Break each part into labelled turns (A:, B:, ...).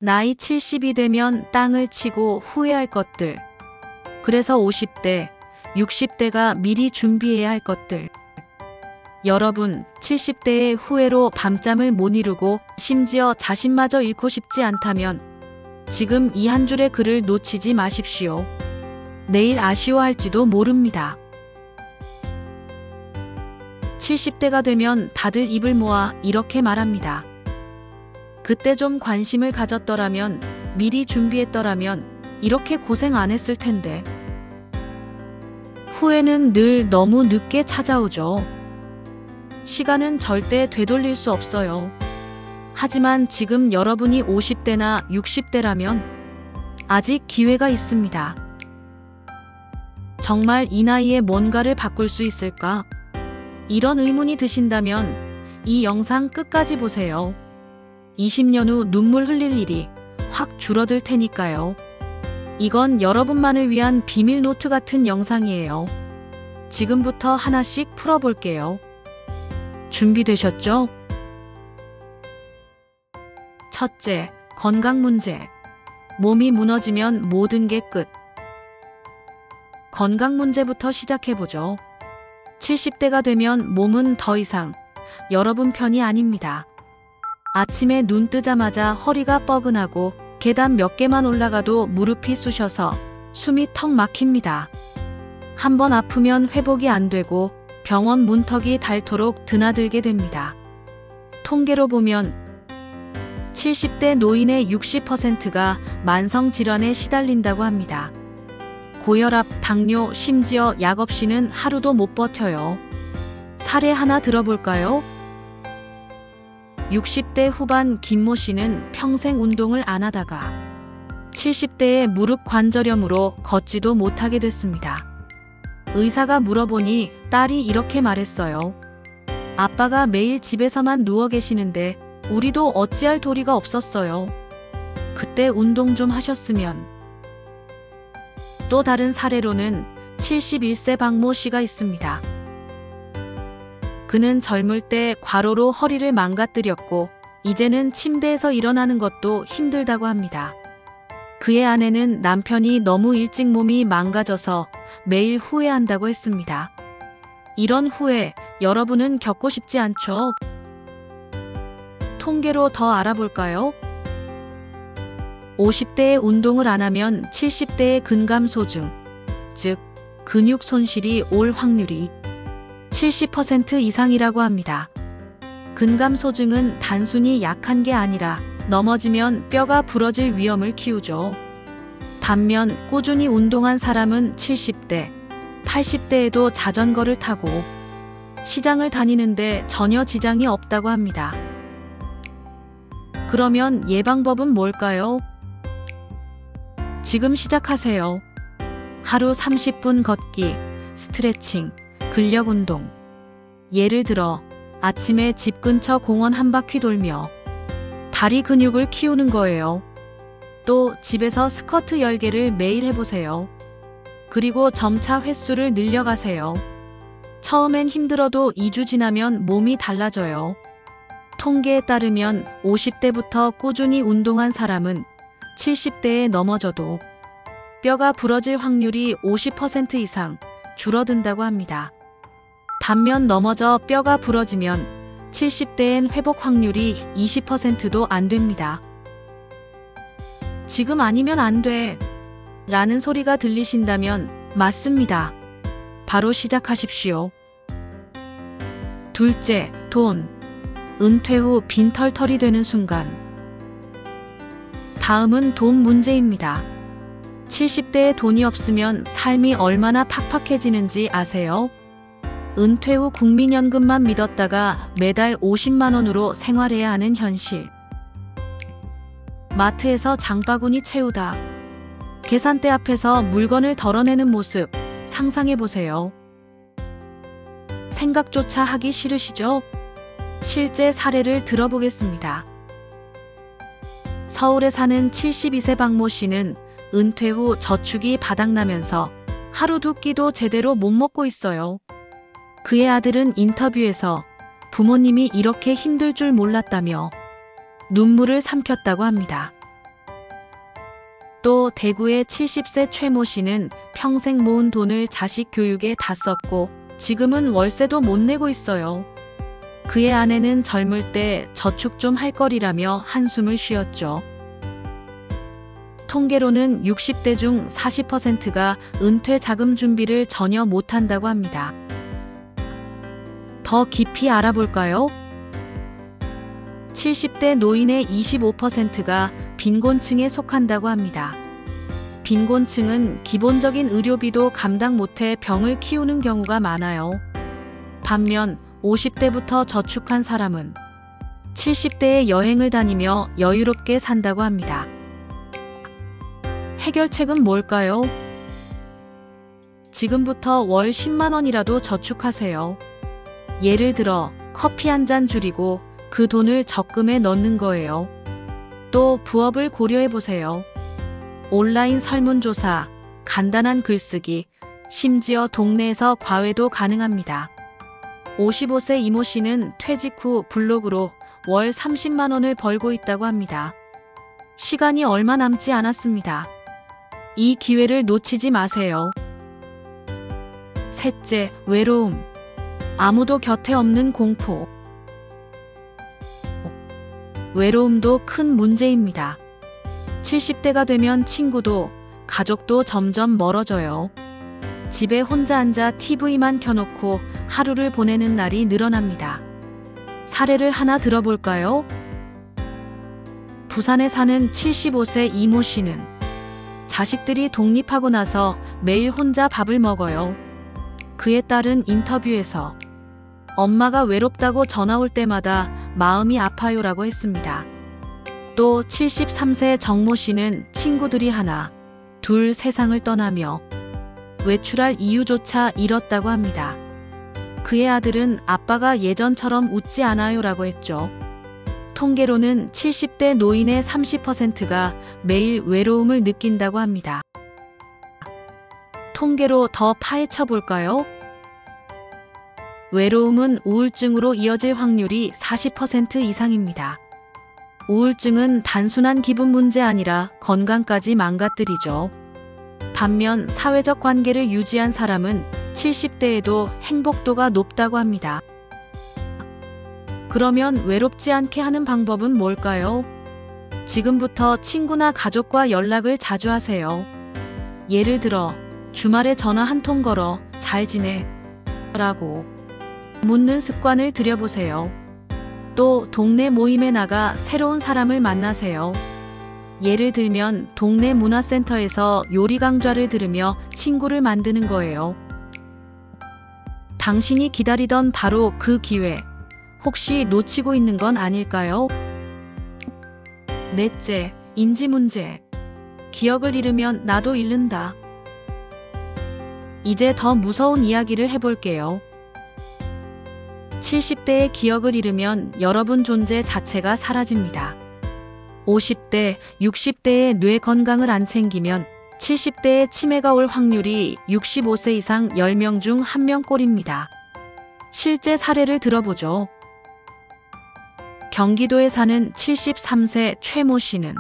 A: 나이 70이 되면 땅을 치고 후회할 것들. 그래서 50대, 60대가 미리 준비해야 할 것들. 여러분, 70대의 후회로 밤잠을 못 이루고 심지어 자신마저 잃고 싶지 않다면 지금 이 한 줄의 글을 놓치지 마십시오. 내일 아쉬워할지도 모릅니다. 70대가 되면 다들 입을 모아 이렇게 말합니다. 그때 좀 관심을 가졌더라면, 미리 준비했더라면 이렇게 고생 안 했을 텐데. 후회는 늘 너무 늦게 찾아오죠. 시간은 절대 되돌릴 수 없어요. 하지만 지금 여러분이 50대나 60대라면 아직 기회가 있습니다. 정말 이 나이에 뭔가를 바꿀 수 있을까? 이런 의문이 드신다면 이 영상 끝까지 보세요. 20년 후 눈물 흘릴 일이 확 줄어들 테니까요. 이건 여러분만을 위한 비밀 노트 같은 영상이에요. 지금부터 하나씩 풀어볼게요. 준비되셨죠? 첫째, 건강 문제. 몸이 무너지면 모든 게 끝. 건강 문제부터 시작해보죠. 70대가 되면 몸은 더 이상 여러분 편이 아닙니다. 아침에 눈 뜨자마자 허리가 뻐근하고 계단 몇 개만 올라가도 무릎이 쑤셔서 숨이 턱 막힙니다. 한번 아프면 회복이 안 되고 병원 문턱이 닳도록 드나들게 됩니다. 통계로 보면 70대 노인의 60%가 만성질환에 시달린다고 합니다. 고혈압, 당뇨, 심지어 약 없이는 하루도 못 버텨요. 사례 하나 들어볼까요? 60대 후반 김모 씨는 평생 운동을 안 하다가 70대에 무릎 관절염으로 걷지도 못하게 됐습니다. 의사가 물어보니 딸이 이렇게 말했어요. 아빠가 매일 집에서만 누워 계시는데 우리도 어찌할 도리가 없었어요. 그때 운동 좀 하셨으면. 또 다른 사례로는 71세 박모 씨가 있습니다. 그는 젊을 때 과로로 허리를 망가뜨렸고 이제는 침대에서 일어나는 것도 힘들다고 합니다. 그의 아내는 남편이 너무 일찍 몸이 망가져서 매일 후회한다고 했습니다. 이런 후회 여러분은 겪고 싶지 않죠? 통계로 더 알아볼까요? 50대에 운동을 안 하면 70대의 근감소증, 즉 근육 손실이 올 확률이 70% 이상이라고 합니다. 근감소증은 단순히 약한 게 아니라 넘어지면 뼈가 부러질 위험을 키우죠. 반면 꾸준히 운동한 사람은 70대, 80대에도 자전거를 타고 시장을 다니는데 전혀 지장이 없다고 합니다. 그러면 예방법은 뭘까요? 지금 시작하세요. 하루 30분 걷기, 스트레칭, 근력 운동. 예를 들어 아침에 집 근처 공원 한 바퀴 돌며 다리 근육을 키우는 거예요. 또 집에서 스쿼트 10개를 매일 해보세요. 그리고 점차 횟수를 늘려가세요. 처음엔 힘들어도 2주 지나면 몸이 달라져요. 통계에 따르면 50대부터 꾸준히 운동한 사람은 70대에 넘어져도 뼈가 부러질 확률이 50% 이상 줄어든다고 합니다. 반면 넘어져 뼈가 부러지면 70대엔 회복 확률이 20%도 안 됩니다. 지금 아니면 안 돼 라는 소리가 들리신다면 맞습니다. 바로 시작하십시오. 둘째, 돈. 은퇴 후 빈털털이 되는 순간. 다음은 돈 문제입니다. 70대에 돈이 없으면 삶이 얼마나 팍팍해지는지 아세요? 은퇴 후 국민연금만 믿었다가 매달 50만 원으로 생활해야 하는 현실. 마트에서 장바구니 채우다. 계산대 앞에서 물건을 덜어내는 모습 상상해보세요. 생각조차 하기 싫으시죠? 실제 사례를 들어보겠습니다. 서울에 사는 72세 박모 씨는 은퇴 후 저축이 바닥나면서 하루 두 끼도 제대로 못 먹고 있어요. 그의 아들은 인터뷰에서 부모님이 이렇게 힘들 줄 몰랐다며 눈물을 삼켰다고 합니다. 또 대구의 70세 최모 씨는 평생 모은 돈을 자식 교육에 다 썼고 지금은 월세도 못 내고 있어요. 그의 아내는 젊을 때 저축 좀 할 거리라며 한숨을 쉬었죠. 통계로는 60대 중 40%가 은퇴 자금 준비를 전혀 못한다고 합니다. 더 깊이 알아볼까요? 70대 노인의 25%가 빈곤층에 속한다고 합니다. 빈곤층은 기본적인 의료비도 감당 못해 병을 키우는 경우가 많아요. 반면 50대부터 저축한 사람은 70대에 여행을 다니며 여유롭게 산다고 합니다. 해결책은 뭘까요? 지금부터 월 10만 원이라도 저축하세요. 예를 들어 커피 한 잔 줄이고 그 돈을 적금에 넣는 거예요. 또 부업을 고려해보세요. 온라인 설문조사, 간단한 글쓰기, 심지어 동네에서 과외도 가능합니다. 55세 이모 씨는 퇴직 후 블로그로 월 30만 원을 벌고 있다고 합니다. 시간이 얼마 남지 않았습니다. 이 기회를 놓치지 마세요. 셋째, 외로움. 아무도 곁에 없는 공포. 외로움도 큰 문제입니다. 70대가 되면 친구도, 가족도 점점 멀어져요. 집에 혼자 앉아 TV만 켜놓고 하루를 보내는 날이 늘어납니다. 사례를 하나 들어볼까요? 부산에 사는 75세 이모 씨는 자식들이 독립하고 나서 매일 혼자 밥을 먹어요. 그의 딸은 인터뷰에서 엄마가 외롭다고 전화 올 때마다 마음이 아파요라고 했습니다. 또 73세 정모 씨는 친구들이 하나, 둘 세상을 떠나며 외출할 이유조차 잃었다고 합니다. 그의 아들은 아빠가 예전처럼 웃지 않아요라고 했죠. 통계로는 70대 노인의 30%가 매일 외로움을 느낀다고 합니다. 통계로 더 파헤쳐 볼까요? 외로움은 우울증으로 이어질 확률이 40% 이상입니다. 우울증은 단순한 기분 문제 아니라 건강까지 망가뜨리죠. 반면 사회적 관계를 유지한 사람은 70대에도 행복도가 높다고 합니다. 그러면 외롭지 않게 하는 방법은 뭘까요? 지금부터 친구나 가족과 연락을 자주 하세요. 예를 들어 주말에 전화 한 통 걸어 잘 지내? 라고 묻는 습관을 들여보세요. 또 동네 모임에 나가 새로운 사람을 만나세요. 예를 들면 동네 문화센터에서 요리 강좌를 들으며 친구를 만드는 거예요. 당신이 기다리던 바로 그 기회, 혹시 놓치고 있는 건 아닐까요? 넷째, 인지 문제. 기억을 잃으면 나도 잃는다. 이제 더 무서운 이야기를 해볼게요. 70대의 기억을 잃으면 여러분 존재 자체가 사라집니다. 50대, 60대의 뇌 건강을 안 챙기면 70대에 치매가 올 확률이 65세 이상 10명 중 1명꼴입니다. 실제 사례를 들어보죠. 경기도에 사는 73세 최모 씨는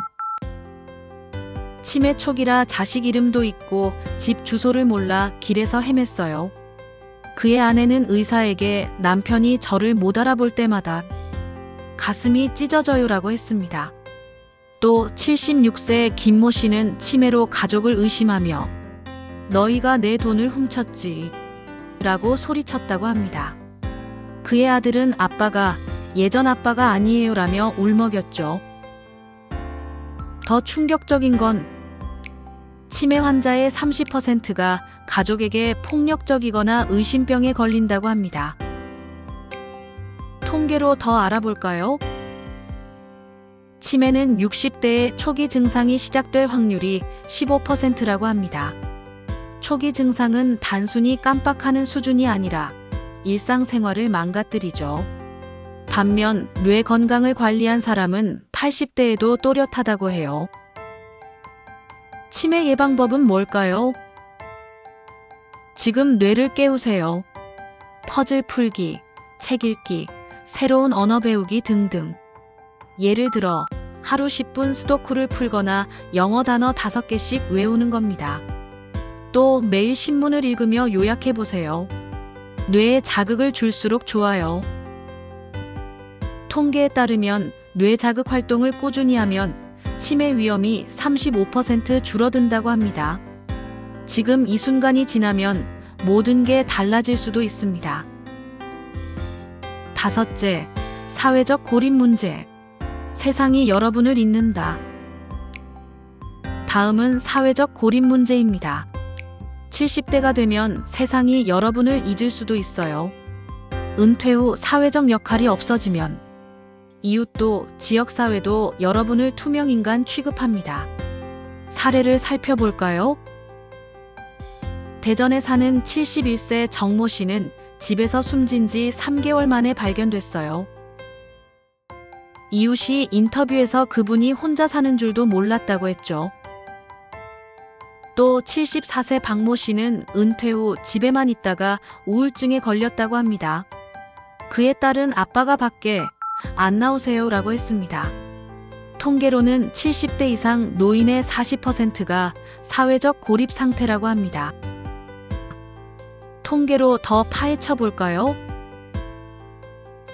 A: 치매 초기라 자식 이름도 잊고 집 주소를 몰라 길에서 헤맸어요. 그의 아내는 의사에게 남편이 저를 못 알아볼 때마다 가슴이 찢어져요라고 했습니다. 또 76세 김모 씨는 치매로 가족을 의심하며 너희가 내 돈을 훔쳤지 라고 소리쳤다고 합니다. 그의 아들은 아빠가 예전 아빠가 아니에요 라며 울먹였죠. 더 충격적인 건 치매 환자의 30%가 가족에게 폭력적이거나 의심병에 걸린다고 합니다. 통계로 더 알아볼까요? 치매는 60대의 초기 증상이 시작될 확률이 15%라고 합니다. 초기 증상은 단순히 깜빡하는 수준이 아니라 일상생활을 망가뜨리죠. 반면 뇌 건강을 관리한 사람은 80대에도 또렷하다고 해요. 치매 예방법은 뭘까요? 지금 뇌를 깨우세요. 퍼즐 풀기, 책 읽기, 새로운 언어 배우기 등등. 예를 들어 하루 10분 수도쿠를 풀거나 영어 단어 5개씩 외우는 겁니다. 또 매일 신문을 읽으며 요약해 보세요. 뇌에 자극을 줄수록 좋아요. 통계에 따르면 뇌 자극 활동을 꾸준히 하면 치매 위험이 35% 줄어든다고 합니다. 지금 이 순간이 지나면 모든 게 달라질 수도 있습니다. 5째, 사회적 고립 문제. 세상이 여러분을 잊는다. 다음은 사회적 고립 문제입니다. 70대가 되면 세상이 여러분을 잊을 수도 있어요. 은퇴 후 사회적 역할이 없어지면 이웃도 지역사회도 여러분을 투명인간 취급합니다. 사례를 살펴볼까요? 대전에 사는 71세 정모 씨는 집에서 숨진 지 3개월 만에 발견됐어요. 이웃이 인터뷰에서 그분이 혼자 사는 줄도 몰랐다고 했죠. 또 74세 박모 씨는 은퇴 후 집에만 있다가 우울증에 걸렸다고 합니다. 그의 딸은 아빠가 밖에 안 나오세요 라고 했습니다. 통계로는 70대 이상 노인의 40%가 사회적 고립 상태라고 합니다. 통계로 더 파헤쳐 볼까요?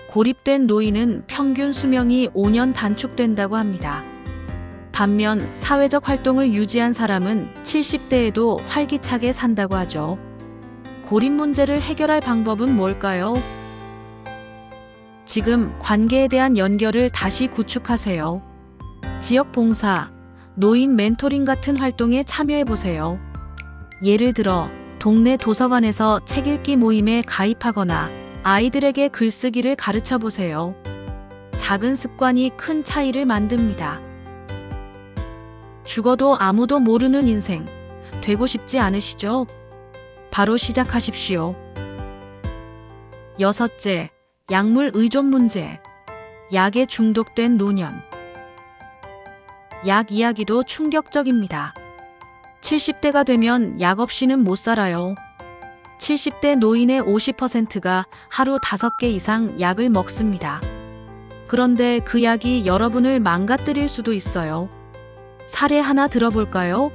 A: 고립된 노인은 평균 수명이 5년 단축된다고 합니다. 반면 사회적 활동을 유지한 사람은 70대에도 활기차게 산다고 하죠. 고립 문제를 해결할 방법은 뭘까요? 지금 관계에 대한 연결을 다시 구축하세요. 지역 봉사, 노인 멘토링 같은 활동에 참여해 보세요. 예를 들어 동네 도서관에서 책 읽기 모임에 가입하거나 아이들에게 글쓰기를 가르쳐 보세요. 작은 습관이 큰 차이를 만듭니다. 죽어도 아무도 모르는 인생 되고 싶지 않으시죠? 바로 시작하십시오. 6째, 약물 의존 문제. 약에 중독된 노년. 약 이야기도 충격적입니다. 70대가 되면 약 없이는 못 살아요. 70대 노인의 50%가 하루 5개 이상 약을 먹습니다. 그런데 그 약이 여러분을 망가뜨릴 수도 있어요. 사례 하나 들어볼까요?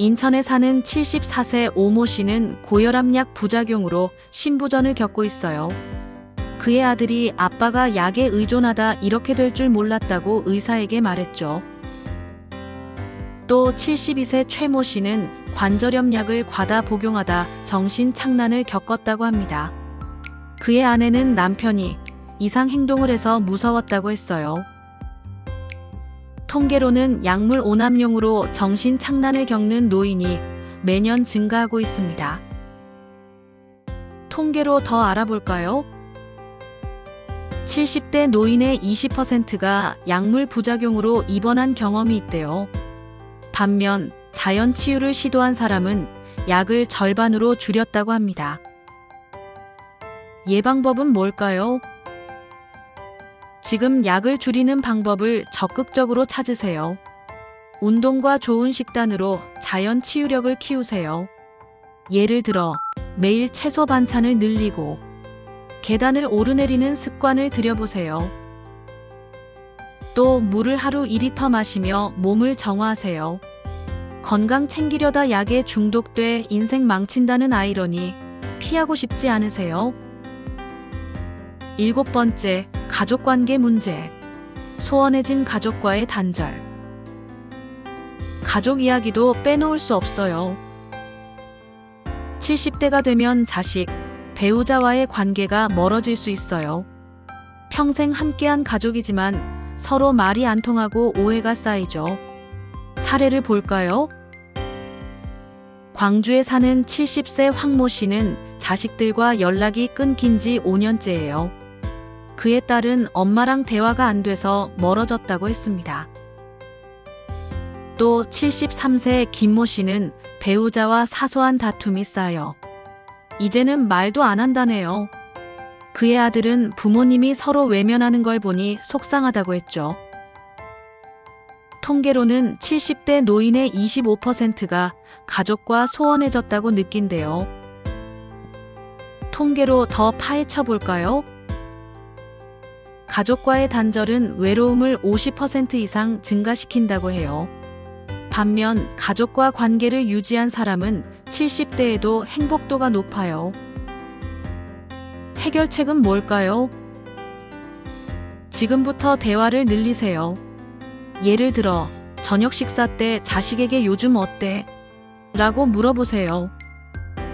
A: 인천에 사는 74세 오모 씨는 고혈압약 부작용으로 심부전을 겪고 있어요. 그의 아들이 아빠가 약에 의존하다 이렇게 될 줄 몰랐다고 의사에게 말했죠. 또 72세 최모 씨는 관절염 약을 과다 복용하다 정신착란을 겪었다고 합니다. 그의 아내는 남편이 이상 행동을 해서 무서웠다고 했어요. 통계로는 약물 오남용으로 정신착란을 겪는 노인이 매년 증가하고 있습니다. 통계로 더 알아볼까요? 70대 노인의 20%가 약물 부작용으로 입원한 경험이 있대요. 반면 자연 치유를 시도한 사람은 약을 절반으로 줄였다고 합니다. 예방법은 뭘까요? 지금 약을 줄이는 방법을 적극적으로 찾으세요. 운동과 좋은 식단으로 자연 치유력을 키우세요. 예를 들어 매일 채소 반찬을 늘리고 계단을 오르내리는 습관을 들여보세요. 또 물을 하루 2리터 마시며 몸을 정화하세요. 건강 챙기려다 약에 중독돼 인생 망친다는 아이러니 피하고 싶지 않으세요? 7번째, 가족관계 문제. 소원해진 가족과의 단절. 가족 이야기도 빼놓을 수 없어요. 70대가 되면 자식, 배우자와의 관계가 멀어질 수 있어요. 평생 함께한 가족이지만 서로 말이 안 통하고 오해가 쌓이죠. 사례를 볼까요? 광주에 사는 70세 황모 씨는 자식들과 연락이 끊긴 지 5년째예요. 그의 딸은 엄마랑 대화가 안 돼서 멀어졌다고 했습니다. 또 73세 김모 씨는 배우자와 사소한 다툼이 쌓여 이제는 말도 안 한다네요. 그의 아들은 부모님이 서로 외면하는 걸 보니 속상하다고 했죠. 통계로는 70대 노인의 25%가 가족과 소원해졌다고 느낀대요. 통계로 더 파헤쳐 볼까요? 가족과의 단절은 외로움을 50% 이상 증가시킨다고 해요. 반면 가족과 관계를 유지한 사람은 70대에도 행복도가 높아요. 해결책은 뭘까요? 지금부터 대화를 늘리세요. 예를 들어, 저녁 식사 때 자식에게 요즘 어때? 라고 물어보세요.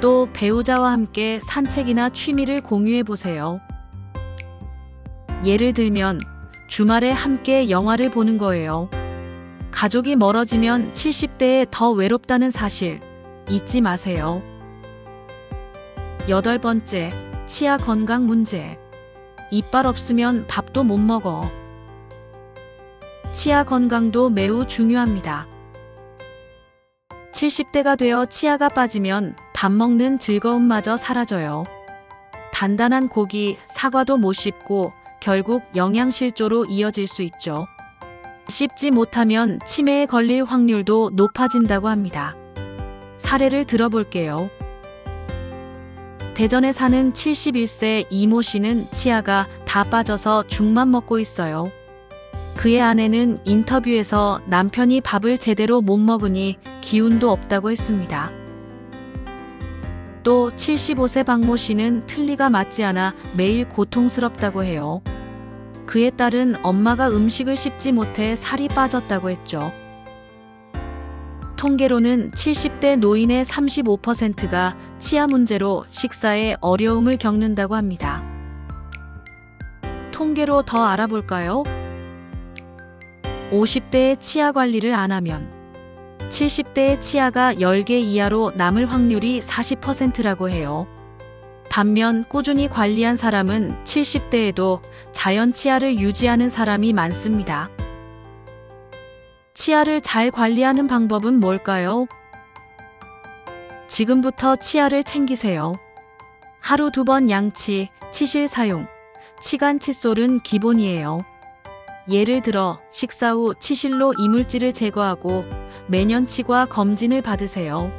A: 또 배우자와 함께 산책이나 취미를 공유해 보세요. 예를 들면, 주말에 함께 영화를 보는 거예요. 가족이 멀어지면 70대에 더 외롭다는 사실 잊지 마세요. 8번째, 치아 건강 문제. 이빨 없으면 밥도 못 먹어. 치아 건강도 매우 중요합니다. 70대가 되어 치아가 빠지면 밥 먹는 즐거움마저 사라져요. 단단한 고기, 사과도 못 씹고 결국 영양실조로 이어질 수 있죠. 씹지 못하면 치매에 걸릴 확률도 높아진다고 합니다. 사례를 들어볼게요. 대전에 사는 71세 이모 씨는 치아가 다 빠져서 죽만 먹고 있어요. 그의 아내는 인터뷰에서 남편이 밥을 제대로 못 먹으니 기운도 없다고 했습니다. 또 75세 박모 씨는 틀니가 맞지 않아 매일 고통스럽다고 해요. 그의 딸은 엄마가 음식을 씹지 못해 살이 빠졌다고 했죠. 통계로는 70대 노인의 35%가 치아 문제로 식사에 어려움을 겪는다고 합니다. 통계로 더 알아볼까요? 50대의 치아 관리를 안 하면 70대의 치아가 10개 이하로 남을 확률이 40%라고 해요. 반면 꾸준히 관리한 사람은 70대에도 자연 치아를 유지하는 사람이 많습니다. 치아를 잘 관리하는 방법은 뭘까요? 지금부터 치아를 챙기세요. 하루 2번 양치, 치실 사용, 치간 칫솔은 기본이에요. 예를 들어 식사 후 치실로 이물질을 제거하고 매년 치과 검진을 받으세요.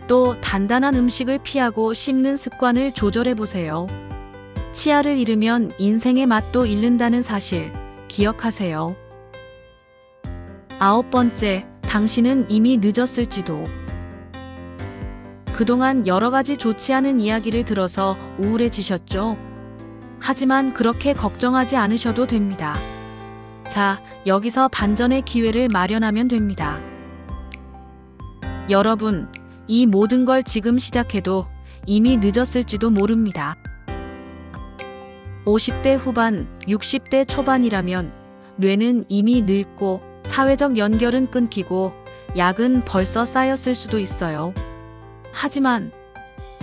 A: 또 단단한 음식을 피하고 씹는 습관을 조절해 보세요. 치아를 잃으면 인생의 맛도 잃는다는 사실 기억하세요. 9번째, 당신은 이미 늦었을지도. 그동안 여러 가지 좋지 않은 이야기를 들어서 우울해지셨죠? 하지만 그렇게 걱정하지 않으셔도 됩니다. 자, 여기서 반전의 기회를 마련하면 됩니다. 여러분, 이 모든 걸 지금 시작해도 이미 늦었을지도 모릅니다. 50대 후반, 60대 초반이라면 뇌는 이미 늙고 사회적 연결은 끊기고 약은 벌써 쌓였을 수도 있어요. 하지만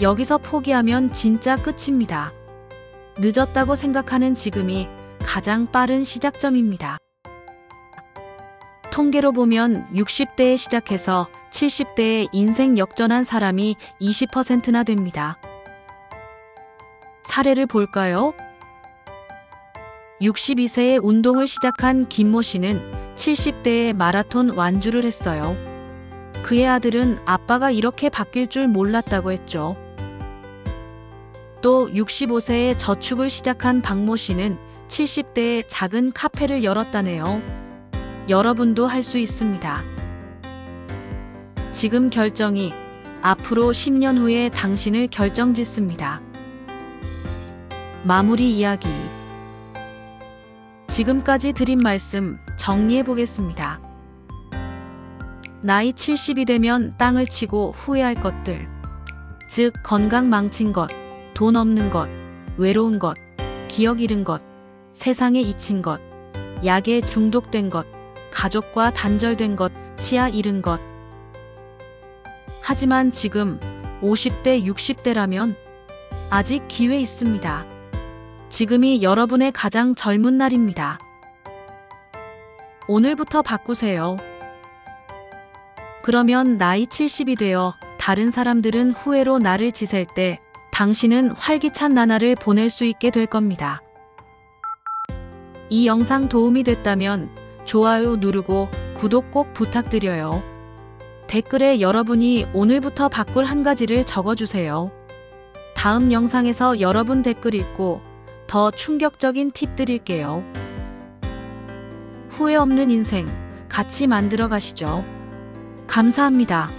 A: 여기서 포기하면 진짜 끝입니다. 늦었다고 생각하는 지금이 가장 빠른 시작점입니다. 통계로 보면 60대에 시작해서 70대에 인생 역전한 사람이 20%나 됩니다. 사례를 볼까요? 62세에 운동을 시작한 김모 씨는 70대에 마라톤 완주를 했어요. 그의 아들은 아빠가 이렇게 바뀔 줄 몰랐다고 했죠. 또 65세에 저축을 시작한 박모 씨는 70대에 작은 카페를 열었다네요. 여러분도 할 수 있습니다. 지금 결정이 앞으로 10년 후에 당신을 결정짓습니다. 마무리 이야기. 지금까지 드린 말씀 정리해 보겠습니다. 나이 70이 되면 땅을 치고 후회할 것들. 즉, 건강 망친 것, 돈 없는 것, 외로운 것, 기억 잃은 것, 세상에 잊힌 것, 약에 중독된 것, 가족과 단절된 것, 치아 잃은 것. 하지만 지금 50대, 60대라면 아직 기회 있습니다. 지금이 여러분의 가장 젊은 날입니다. 오늘부터 바꾸세요. 그러면 나이 70이 되어 다른 사람들은 후회로 나를 지샐 때 당신은 활기찬 나날을 보낼 수 있게 될 겁니다. 이 영상 도움이 됐다면 좋아요 누르고 구독 꼭 부탁드려요. 댓글에 여러분이 오늘부터 바꿀 한 가지를 적어주세요. 다음 영상에서 여러분 댓글 읽고 더 충격적인 팁 드릴게요. 후회 없는 인생 같이 만들어 가시죠. 감사합니다.